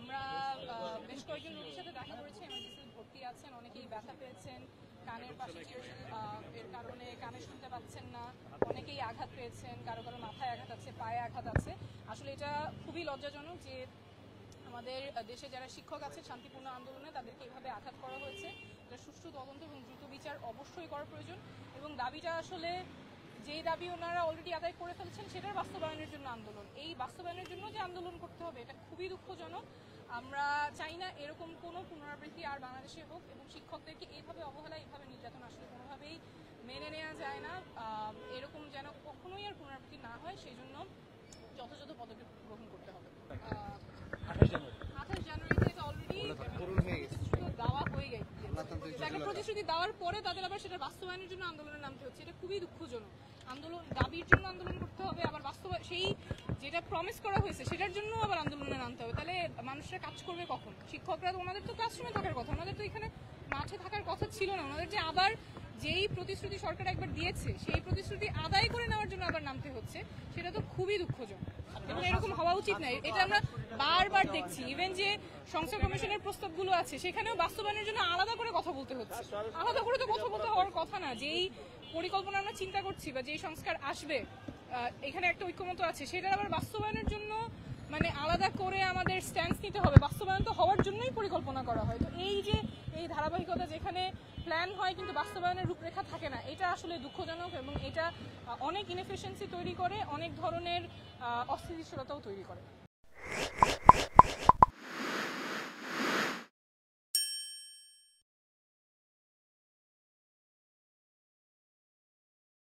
আমরা বেশ কয়েকজন রোগীর সাথে দেখা করেছি, এমার্জেন্সি ভর্তি আছেন, অনেকেই ব্যথা পেয়েছেন, কানের পাশে এর কারণে কানে শুনতে পাচ্ছেন না, অনেকেই আঘাত পেয়েছেন, কারো কারো মাথায় আঘাত আছে, পায়ে আঘাত আছে। আসলে এটা খুবই লজ্জাজনক যে আমাদের দেশে যারা শিক্ষক আছে শান্তিপূর্ণ আন্দোলনে তাদেরকে এইভাবে আঘাত করা হয়েছে। এটা সুষ্ঠু তদন্ত এবং দ্রুত বিচার অবশ্যই করা প্রয়োজন এবং দাবিটা আসলে যেই দাবি ওনারা অলরেডি আদায় করে ফেলছেন সেটার বাস্তবায়নের জন্য আন্দোলন, এই বাস্তবায়নের জন্য যে আন্দোলন করতে হবে এটা খুবই দুঃখজনক। আমরা চাই না এরকম কোনো পুনরাবৃত্তি আর বাংলাদেশে হোক এবং শিক্ষকদেরকে এইভাবে অবহেলা, এইভাবে নির্যাতন আসলে কোনোভাবেই মেনে নেওয়া যায় না। এরকম যেন কখনোই আর পুনরাবৃত্তি না হয় সেই জন্য যথাযথ পদক্ষেপ গ্রহণ করতে হবে। 28 জানুয়ারি থেকে অলরেডি দেওয়া হয়ে গেছে, একটা প্রতিশ্রুতি দেওয়ার পরে তাদের আবার সেটা বাস্তবায়নের জন্য আন্দোলনে নামতে হচ্ছে। এটা খুবই দুঃখজনক। আন্দোলন দাবির জন্য আন্দোলন করতে হবে, আবার বাস্তবায়ন সেই যেটা প্রমিস করা হয়েছে সেটার জন্য আবার আন্দোলনে নামতে হবে। তাহলে মানুষরা কাজ করবে কখন? শিক্ষকরা ওনাদের তো ক্লাসরুমে থাকার কথা, ওনাদের তো এখানে মাঠে থাকার কথা ছিল না। ওনাদের যে আবার যেই প্রতিশ্রুতি সরকার একবার দিয়েছে সেই প্রতিশ্রুতি আদায় করে নেওয়ার জন্য আবার নামতে হচ্ছে, সেটা তো খুবই দুঃখজনক এবং এরকম হওয়া উচিত নয়। এটা আমরা বারবার দেখছি, ইভেন যে সংস্কার কমিশনের প্রস্তাবগুলো আছে সেখানেও বাস্তবায়নের জন্য আলাদা করে কথা বলতে হচ্ছে। আলাদা করে তো কথা বলতে হওয়ার কথা না। যেই পরিকল্পনা আমরা চিন্তা করছি বা যেই সংস্কার আসবে, এখানে একটা ঐক্যমত আছে, সেটার আবার বাস্তবায়নের জন্য মানে আলাদা করে আমাদের স্ট্যান্স নিতে হবে। বাস্তবায়ন তো হওয়ার জন্যই পরিকল্পনা করা হয়। তো এই যে এই ধারাবাহিকতা যেখানে প্ল্যান হয় কিন্তু বাস্তবায়নের রূপরেখা থাকে না, এটা আসলে দুঃখজনক এবং এটা অনেক ইনএফিশিয়েন্সি তৈরি করে, অনেক ধরনের অস্থিতিশীলতাও তৈরি করে।